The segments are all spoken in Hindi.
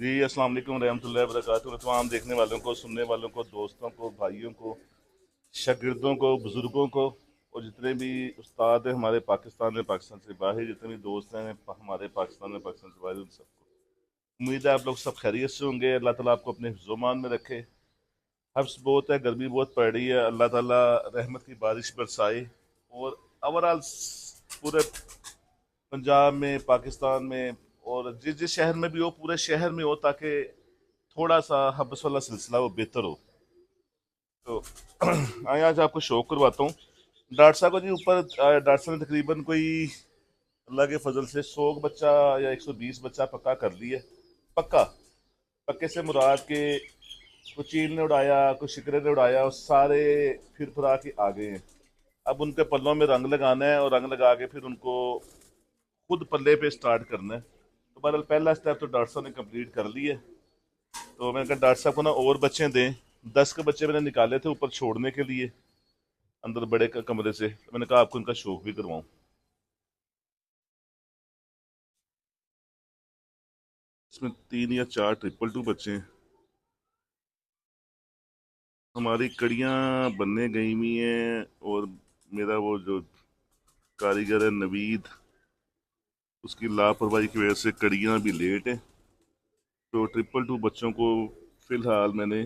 जी अस्सलाम वालेकुम रहमतुल्लाहि व बरकातुहू। तमाम देखने वालों को, सुनने वालों को, दोस्तों को, भाइयों को, शागिर्दों को, बुज़ुर्गों को और जितने भी उस्ताद हैं हमारे पाकिस्तान में, पाकिस्तान से बाहर, जितने भी दोस्त हैं हमारे पाकिस्तान में, पाकिस्तान से बाहर, उन सबको उम्मीद है आप लोग सब खैरियत से होंगे। अल्लाह ताला आपको अपने हिफ्ज़-ओ-मान में रखे। हब्स बहुत है, गर्मी बहुत पड़ रही है। अल्लाह ताला रहमत की बारिश बरसाए और ओवरऑल पूरे पंजाब में, पाकिस्तान में और जिस जिस शहर में भी हो, पूरे शहर में हो, ताकि थोड़ा सा हब्स वाला सिलसिला वो बेहतर हो। तो आए आज आपको शो करवाता हूँ। डॉक्टर साहब को जी ऊपर डॉक्टर साहब ने तकरीबन कोई अल्लाह के फजल से 100 बच्चा या 120 बच्चा पक्का कर लिया। पक्का पक्के से मुराद के कुछ चील ने उड़ाया, कुछ शिकरे ने उड़ाया, और सारे फिर फुरा के आ गए हैं। अब उनके पल्लों में रंग लगाना है और रंग लगा के फिर उनको खुद पल्ले पे स्टार्ट करना है। तो बहरहाल पहला स्टेप तो डॉक्टर साहब ने कंप्लीट कर लिया है। तो मैंने कहा डॉक्टर साहब को ना और बच्चे दें। 10 के बच्चे मैंने निकाले थे ऊपर छोड़ने के लिए, अंदर बड़े कमरे से। तो मैंने कहा आपको इनका शौक भी करवाऊं। इसमें 3 या 4 ट्रिपल 2 बच्चे हैं। हमारी कड़ियाँ बनने गई हुई हैं और मेरा वो जो कारीगर है नवीद, उसकी लापरवाही की वजह से कड़ियाँ भी लेट हैं। तो ट्रिपल 2 बच्चों को फिलहाल मैंने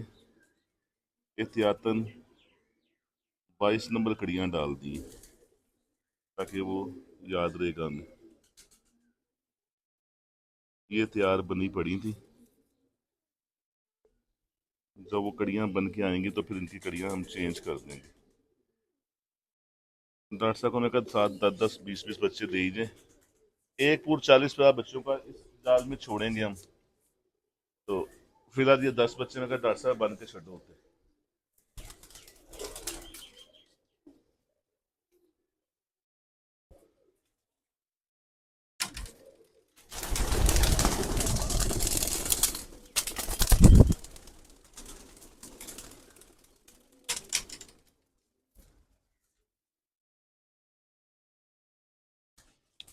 एहतियातन 22 नंबर कड़ियाँ डाल दी हैं, ताकि वो याद रहेगा हमें। ये तैयार बनी पड़ी थी। जब वो कड़ियाँ बन के आएंगी तो फिर इनकी कड़ियाँ हम चेंज कर देंगे। डॉक्टर साहब को मैं कहा 7, 10, 10, 20, 20 बच्चे दे दीजिए। एक पूर 40-50 बच्चों का इस जाल में छोड़ेंगे हम। तो फिलहाल ये 10 बच्चे में कहा डॉक्टर साहब बन के छो होते।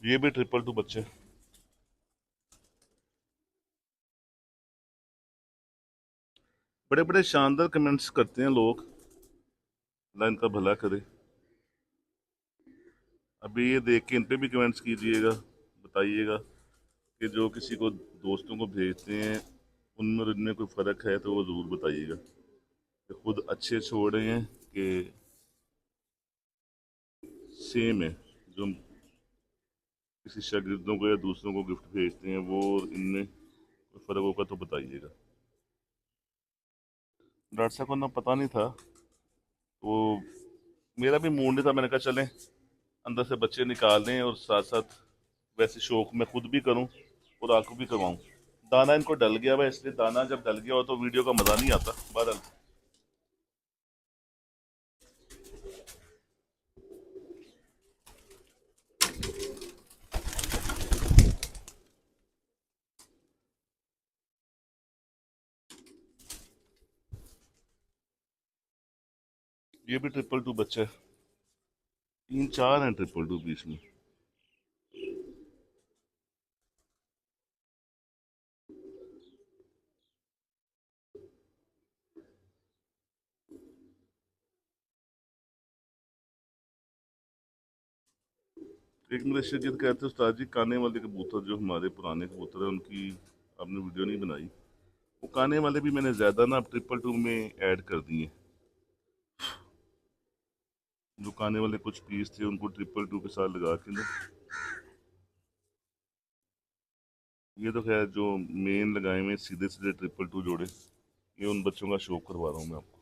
ये भी ट्रिपल 2 बच्चे। बड़े बड़े शानदार कमेंट्स करते हैं लोग, अल्लाह इनका भला करे। अभी ये देख के इन पे भी कमेंट्स कीजिएगा, बताइएगा कि जो किसी को दोस्तों को भेजते हैं उनमें और इनमें कोई फ़र्क है तो वो ज़रूर बताइएगा कि खुद अच्छे छोड़ रहे हैं कि सेम है। जो हम किसी शागिर्दों को या दूसरों को गिफ्ट भेजते हैं वो और इनमें कोई फ़र्क होगा तो बताइएगा। डॉक्टर साहब को ना पता नहीं था, वो मेरा भी मूड नहीं था। मैंने कहा चलें अंदर से बच्चे निकाल दें और साथ साथ वैसे शौक मैं खुद भी करूं और आपको भी करवाऊं। दाना इनको डल गया हुआ है, इसलिए दाना जब डल गया हो तो वीडियो का मज़ा नहीं आता। बहरहाल ये भी ट्रिपल 2 बच्चे हैं। 3 4 हैं ट्रिपल 2 बीच में। एक मेरे शागिर्द कहते उस्ताद जी काने वाले कबूतर जो हमारे पुराने कबूतर हैं उनकी आपने वीडियो नहीं बनाई। वो काने वाले भी मैंने ज़्यादा ना ट्रिपल 2 में ऐड कर दिए। जो काने वाले कुछ पीस थे उनको ट्रिपल 2 के साथ लगा के ना, ये तो खैर जो मेन लगाए हुए सीधे सीधे ट्रिपल 2 जोड़े, ये उन बच्चों का शौक करवा रहा हूँ मैं आपको।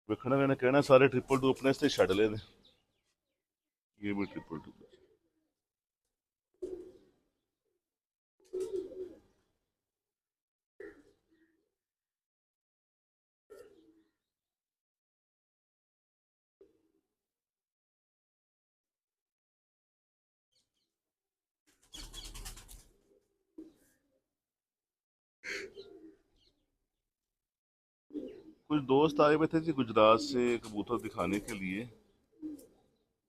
वेखना मैंने कहना सारे ट्रिपल 2 अपने से छड़ ले। ये भी ट्रिपल 2। कुछ दोस्त आए हुए थे जी गुजरात से कबूतर दिखाने के लिए।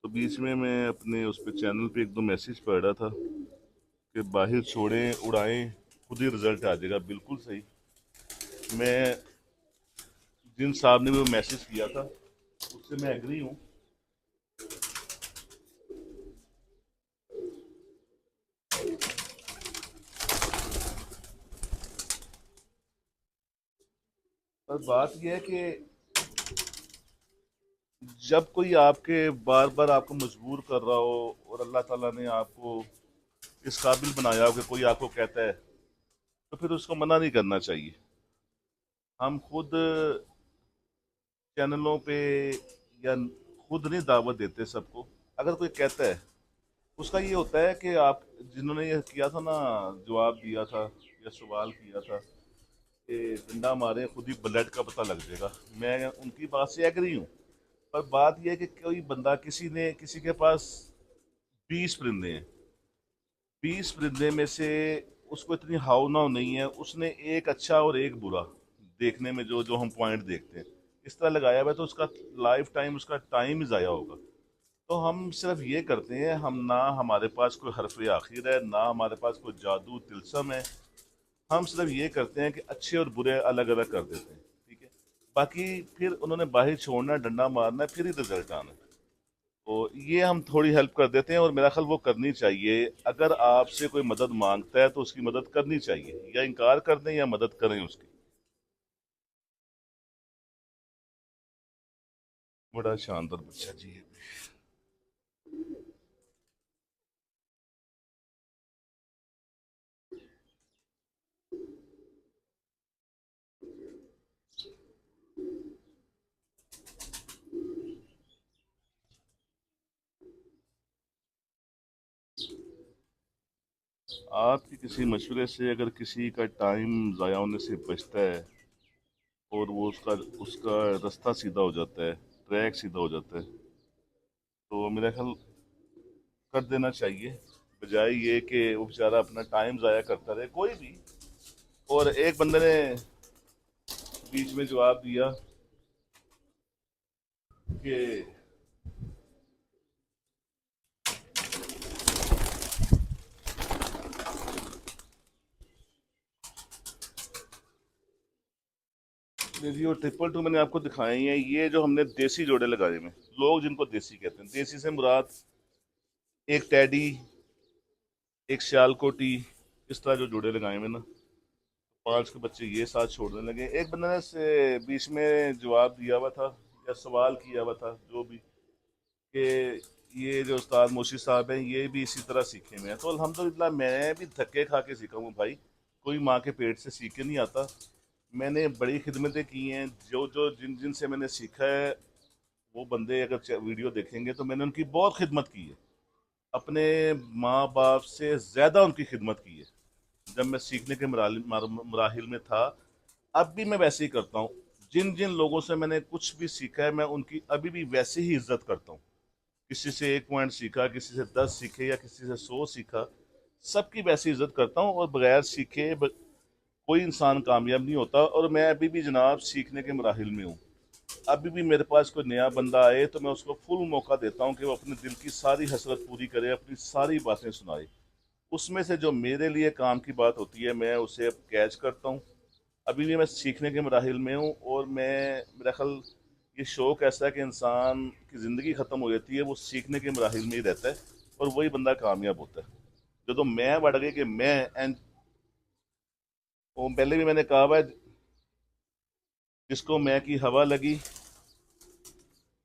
तो बीच में मैं अपने उस पे चैनल पे एक दो मैसेज पढ़ रहा था कि बाहर छोड़ें उड़ाएं खुद ही रिजल्ट आ जाएगा। बिल्कुल सही। मैं जिन साहब ने वो मैसेज किया था उससे मैं एग्री हूँ। पर बात यह है कि जब कोई आपके बार बार आपको मजबूर कर रहा हो और अल्लाह ताला ने आपको इस काबिल बनाया हो कि कोई आपको कहता है, तो फिर उसको मना नहीं करना चाहिए। हम खुद चैनलों पे या खुद नहीं दावत देते सबको। अगर कोई कहता है, उसका ये होता है कि आप जिन्होंने ये किया था ना, जवाब दिया था या सवाल किया था कि डंडा मारे खुद ही ब्लड का पता लग जाएगा, मैं उनकी बात से एग्री हूँ। पर बात यह है कि कोई बंदा किसी के पास 20 परिंदे हैं, 20 परिंदे में से उसको इतनी हाव नाव नहीं है, उसने एक अच्छा और एक बुरा देखने में जो जो हम पॉइंट देखते हैं इस तरह लगाया हुआ है, तो उसका लाइफ टाइम उसका टाइम ही ज़ाया होगा। तो हम सिर्फ ये करते हैं, हम ना हमारे पास कोई हरफ आखिर है ना हमारे पास कोई जादू तिलस्म है। हम सिर्फ ये करते हैं कि अच्छे और बुरे अलग अलग कर देते हैं। ठीक है। बाकी फिर उन्होंने बाहर छोड़ना डंडा मारना है, फिर ही रिजल्ट आना है। तो ये हम थोड़ी हेल्प कर देते हैं और मेरा ख्याल वो करनी चाहिए। अगर आपसे कोई मदद मांगता है तो उसकी मदद करनी चाहिए, या इनकार कर दें या मदद करें उसकी। बड़ा शानदार बच्चा जी है। आपके किसी मशवरे से अगर किसी का टाइम ज़ाया होने से बचता है और वो उसका उसका रास्ता सीधा हो जाता है, ट्रैक सीधा हो जाता है, तो मेरा ख्याल कर देना चाहिए, बजाय ये कि वो बेचारा अपना टाइम ज़ाया करता रहे कोई भी। और एक बंदे ने बीच में जवाब दिया कि जी वो ट्रिपल टू मैंने आपको दिखाए ही हैं। ये जो हमने देसी जोड़े लगाए हुए हैं, लोग जिनको देसी कहते हैं, देसी से मुराद एक टैडी, एक सियालकोटी, इस तरह जो जोड़े लगाए हुए ना, 5 के बच्चे ये साथ छोड़ने लगे। एक बंदे ने से बीच में जवाब दिया हुआ था या सवाल किया हुआ था जो भी, कि ये जो उस्ताद मोशी साहब हैं ये भी इसी तरह सीखे हुए हैं। तो अल्हम्दुलिल्लाह मैं भी धक्के खा के सीखा हूँ भाई, कोई माँ के पेट से सीख के नहीं आता। मैंने बड़ी खिदमतें की हैं, जो जो जिन जिन से मैंने सीखा है वो बंदे अगर वीडियो देखेंगे तो मैंने उनकी बहुत खिदमत की है, अपने माँ बाप से ज़्यादा उनकी खिदमत की है जब मैं सीखने के मराहिल में था। अब भी मैं वैसे ही करता हूँ। जिन जिन लोगों से मैंने कुछ भी सीखा है मैं उनकी अभी भी वैसे ही इज्जत करता हूँ। किसी से 1 पॉइंट सीखा, किसी से 10 सीखे या किसी से 100 सीखा, सबकी वैसी इज्जत करता हूँ। और बगैर सीखे कोई इंसान कामयाब नहीं होता। और मैं अभी भी जनाब सीखने के मराहिल में हूँ। अभी भी मेरे पास कोई नया बंदा आए तो मैं उसको फुल मौका देता हूँ कि वो अपने दिल की सारी हसरत पूरी करे, अपनी सारी बातें सुनाए। उसमें से जो मेरे लिए काम की बात होती है मैं उसे अब कैच करता हूँ। अभी भी मैं सीखने के मराहिल में हूँ। और मैं मेरा ख्याल ये शौक ऐसा है कि इंसान की ज़िंदगी ख़त्म हो जाती है वो सीखने के मराहिल में ही रहता है, और वही बंदा कामयाब होता है। जो तो मैं बढ़ गई कि मैं एंड वो पहले भी मैंने कहा हुआ है, जिसको मैं की हवा लगी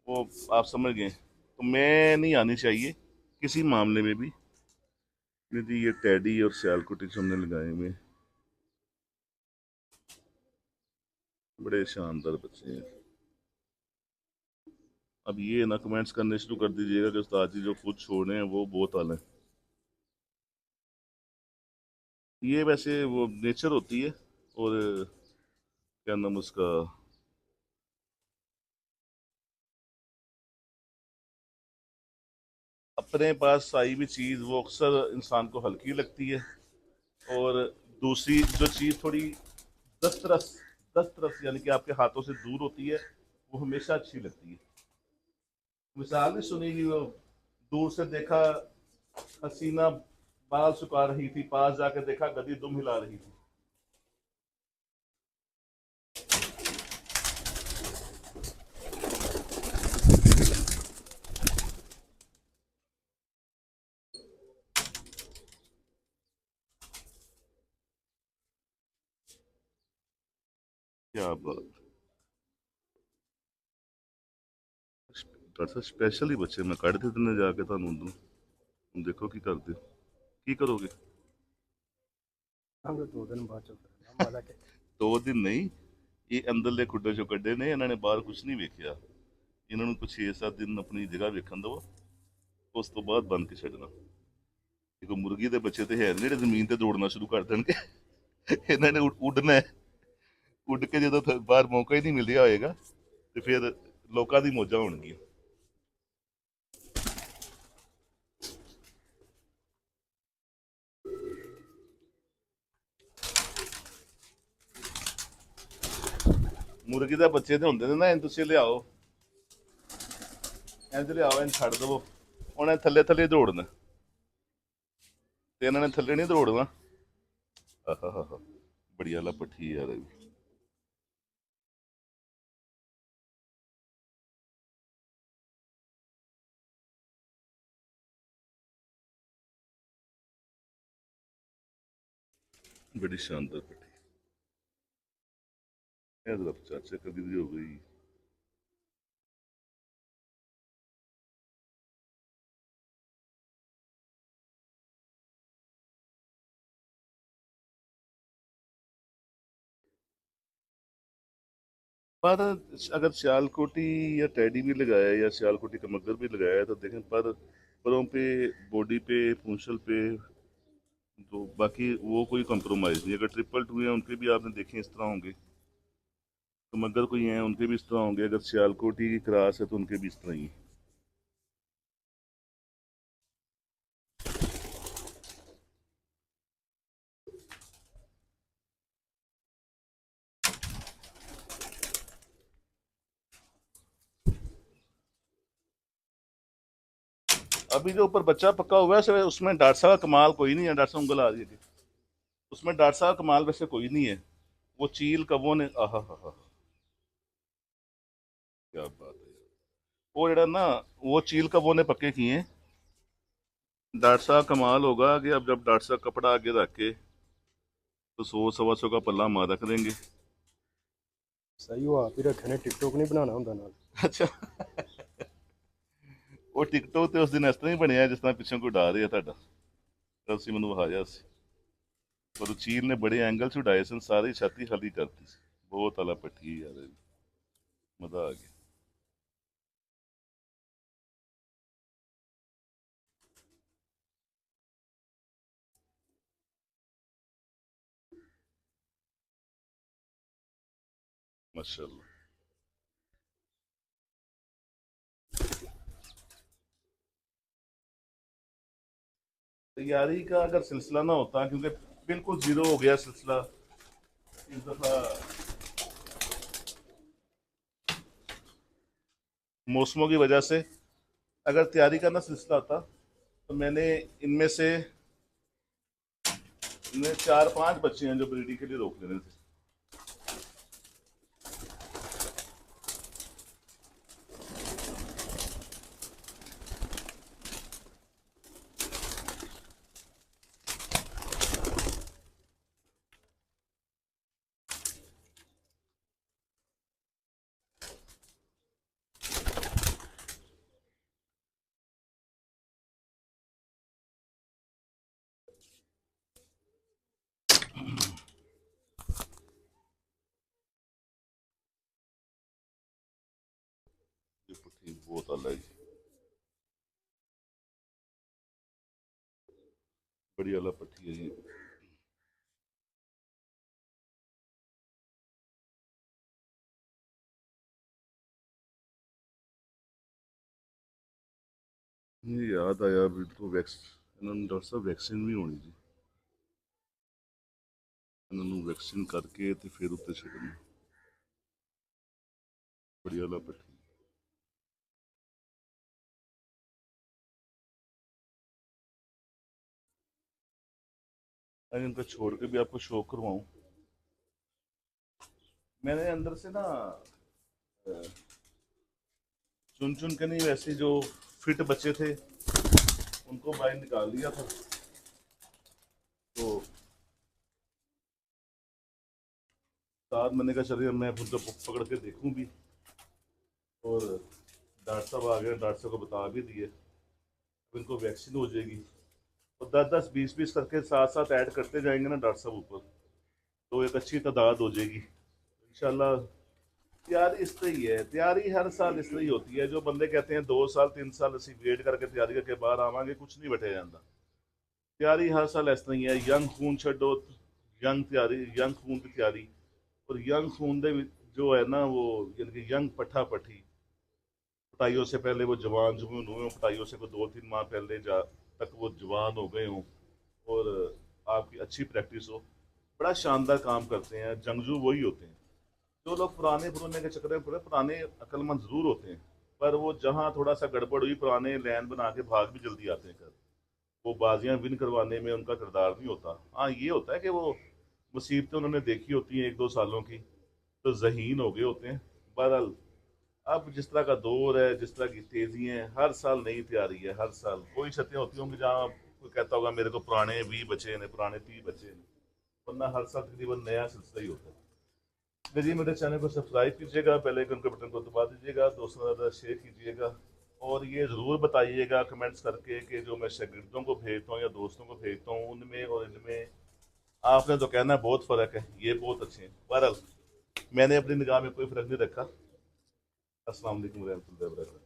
वो आप समझ गए। तो मैं नहीं आनी चाहिए किसी मामले में भी। यदि ये टैडी और सियालकोटी जो हमने लगाए हुए हैं, बड़े शानदार बच्चे हैं। अब ये ना कमेंट्स करने शुरू कर दीजिएगा कि उस्ताद जी जो खुद छोड़े हैं वो बहुत आले हैं। ये वैसे वो नेचर होती है। और क्या नाम उसका, अपने पास आई हुई चीज़ वो अक्सर इंसान को हल्की लगती है, और दूसरी जो चीज़ थोड़ी दस तरस दस तरस यानी कि आपके हाथों से दूर होती है, वो हमेशा अच्छी लगती है। मिसाल नहीं सुनी कि वो दूर से देखा हसीना बाल सुखा रही थी, पास जाकर देखा गदी दुम हिला रही थी। क्या बात। स्पेशल ही बच्चे मैं कढ़ दिंदे जाके ਤੁਹਾਨੂੰ ਹੁਣ ਦੇਖੋ ਕੀ ਕਰਦੇ ਹੋ, ਕੀ ਕਰੋਗੇ। हम तो 2 दिन बाद चुप रहे माला के। 2 ਦਿਨ ਨਹੀਂ, ਇਹ ਅੰਦਰਲੇ ਖੁੱਡੇ ਚੋਂ ਕੱਢੇ ਨੇ ਇਹਨਾਂ ਨੇ, ਬਾਹਰ ਕੁਝ ਨਹੀਂ ਵੇਖਿਆ। ਇਹਨਾਂ ਨੂੰ ਕੁਝ 6-7 ਦਿਨ ਆਪਣੀ ਜਗ੍ਹਾ ਵੇਖਣ ਦਿਓ, ਉਸ ਤੋਂ ਬਾਅਦ ਬੰਦ ਕੇ ਛੱਡਣਾ। ਦੇਖੋ ਮੁਰਗੀ ਦੇ ਬੱਚੇ ਤੇ ਹੈ ਨੀ ਜਿਹੜੇ ਜ਼ਮੀਨ ਤੇ ਦੌੜਨਾ ਸ਼ੁਰੂ ਕਰ ਦੇਣਗੇ। ਇਹਨਾਂ ਨੇ ਉੱਡਣਾ ਹੈ। ਉੱਡ ਕੇ ਜਦੋਂ ਬਾਹਰ ਮੌਕਾ ਹੀ ਨਹੀਂ ਮਿਲਿਆ ਹੋਏਗਾ ਤੇ ਫਿਰ ਲੋਕਾਂ ਦੀ ਮੌਜਾਂ ਹੋਣਗੀਆਂ। ਮੁਰਗੀ ਦੇ ਬੱਚੇ ਤੇ ਹੁੰਦੇ ਨੇ ਨਾ, ਇਹਨੂੰ ਤੁਸੀਂ ਲਿਆਓ, ਇੰਜ ਲਿਆਓ, ਇਹਨੂੰ ਛੱਡ ਦੇਵੋ, ਉਹਨੇ ਥੱਲੇ ਥੱਲੇ ਦੌੜਨਾ, ਤੇ ਇਹਨਾਂ ਨੇ ਥੱਲੇ ਨਹੀਂ ਦੌੜਨਾ। ਆਹਾ, ਬੜੀ ਆਲਾ ਪੱਠੀ ਯਾਰ ਇਹ ਵੀ। बड़ी शानदार पट्टी। ये जरा चाचा कभी भी हो गई। पर अगर सियालकोटी या टेडी भी लगाया है या सियालकोटी का मगर भी लगाया है तो देखें पर परों पे, बॉडी पे, पूंछल पे, तो बाकी वो कोई कंप्रोमाइज नहीं। अगर ट्रिपल टू है उनके भी आपने देखे इस तरह होंगे, तो मगर कोई हैं उनके भी इस तरह होंगे, अगर सियालकोटी की क्रास है तो उनके भी इस तरह ही हैं। अभी जो ऊपर बच्चा पक्का हुआ है उसमें डॉक्टर साहब का कमाल कोई नहीं है। डॉक्टर साहब उंगल आ रही है, उसमें डॉक्टर साहब का कमाल वैसे कोई नहीं है। वो चील कबों ने, आहा हा, क्या बात है। वो जरा ना, वो चील कबों ने पक्के किए हैं। डॉक्टर साहब कमाल होगा कि अब जब डॉक्टर साहब कपड़ा आगे रख के तो 100-125 का पल्ला मार रख देंगे। सही हो आप ही रखे ने, टिकटॉक नहीं बनाना ਹੁੰਦਾ ਨਾਲ। अच्छा, ਉਹ ਟਿਕਟੋਕ ਤੇ ਉਸ ਦਿਨ ਇਸ ਤਰ੍ਹਾਂ ਹੀ ਬਣਿਆ ਜਿਸ ਤਰ੍ਹਾਂ ਪਿੱਛੋਂ ਕੋਈ ਉਡਾ ਰਿਹਾ ਤੁਹਾਡਾ, ਤਾਂ ਤੁਸੀਂ ਮੈਨੂੰ ਵਿਖਾਇਆ ਸੀ। ਪਰ ਉਹ ਚੀਲ ਨੇ ਬੜੇ ਐਂਗਲ ਚ ਉਡਾਏ ਸਨ, ਸਾਰੀ ਛਾਤੀ ਖਾਲੀ ਕਰਤੀ ਸੀ। ਬਹੁਤ ਆਲਾ ਪੱਠੀ ਯਾਰ ਇਹ, ਮਜ਼ਾ ਆ ਗਿਆ। माशाल्लाह। तैयारी का अगर सिलसिला ना होता, क्योंकि बिल्कुल जीरो हो गया सिलसिला इस दफा मौसमों की वजह से। अगर तैयारी का ना सिलसिला होता तो मैंने इनमें से, इनमें 4-5 बच्चे हैं जो ब्रीडिंग के लिए रोक लेने थे। ये पट्टी बहुत अलग है, बड़ी अलग पट्टी है ये। ये याद आया अभी तो इन्होंने डॉक्टर साहब वैक्सीन भी होनी जी इन्होंने वैक्सीन करके तो फिर उत्ते छड्डना बड़ी वाला पट्टी मैं इनका छोड़ के भी आपको शो करवाऊं मैंने अंदर से ना चुन चुन के नहीं वैसे जो फिट बच्चे थे उनको बाहर निकाल लिया था तो साथ मैंने कहा चलिए मैं उनको पकड़ के देखूं भी और डॉक्टर साहब आ गए डॉक्टर साहब को बता भी दिए अब इनको वैक्सीन हो जाएगी और 10-10 20-20 करके साथ साथ ऐड करते जाएंगे ना डॉक्टर साहब ऊपर तो एक अच्छी तादाद हो जाएगी इंशाल्लाह तैयारी इस तरह ही है तैयारी हर साल इस तरह ही होती है जो बंदे कहते हैं 2 साल 3 साल असी वेट करके तैयारी करके बाहर आवांगे कुछ नहीं बैठे जाता तैयारी हर साल इस तरह ही है यंग खून छो यंग खून की तैयारी और यंग खून दे जो है ना वो यानी कि यंग पट्ठा पट्ठी पटाइयों से पहले वो जवान जुनून हुए हों पटाइयों से कोई 2-3 माह पहले तक वो जवान हो गए हों और आपकी अच्छी प्रैक्टिस हो बड़ा शानदार काम करते हैं जंगजू वही होते हैं जो लोग पुराने पुराने के चक्कर में पड़े पुराने अक्लमंद जरूर होते हैं पर वो जहाँ थोड़ा सा गड़बड़ हुई पुराने लैन बना के भाग भी जल्दी आते हैं कर वो बाजियां विन करवाने में उनका किरदार नहीं होता हाँ ये होता है कि वो मुसीबतें उन्होंने देखी होती हैं 1-2 सालों की तो जहीन हो गए होते हैं बहरहाल अब जिस तरह का दौर है जिस तरह की तेजी है हर साल नई तैयारी है हर साल कोई क्षतियाँ होती होंगी जहाँ कोई कहता होगा मेरे को पुराने 20 बचे ने पुराने 30 बचे ने वरना हर साल तकरीबन नया सिलसिला ही होता है जी मेरे चैनल को सब्सक्राइब कीजिएगा बेल आइकन के बटन को दबा दीजिएगा दोस्तों के साथ शेयर कीजिएगा और ये ज़रूर बताइएगा कमेंट्स करके कि जो मैं शागिर्दों को भेजता हूँ या दोस्तों को भेजता हूँ उनमें और इनमें आपने तो कहना बहुत फ़र्क है ये बहुत अच्छे हैं बहरहाल मैंने अपनी निगाह में कोई फ़र्क नहीं रखा अस्सलाम वालेकुम रहमतुल्लाहि व बरकातहू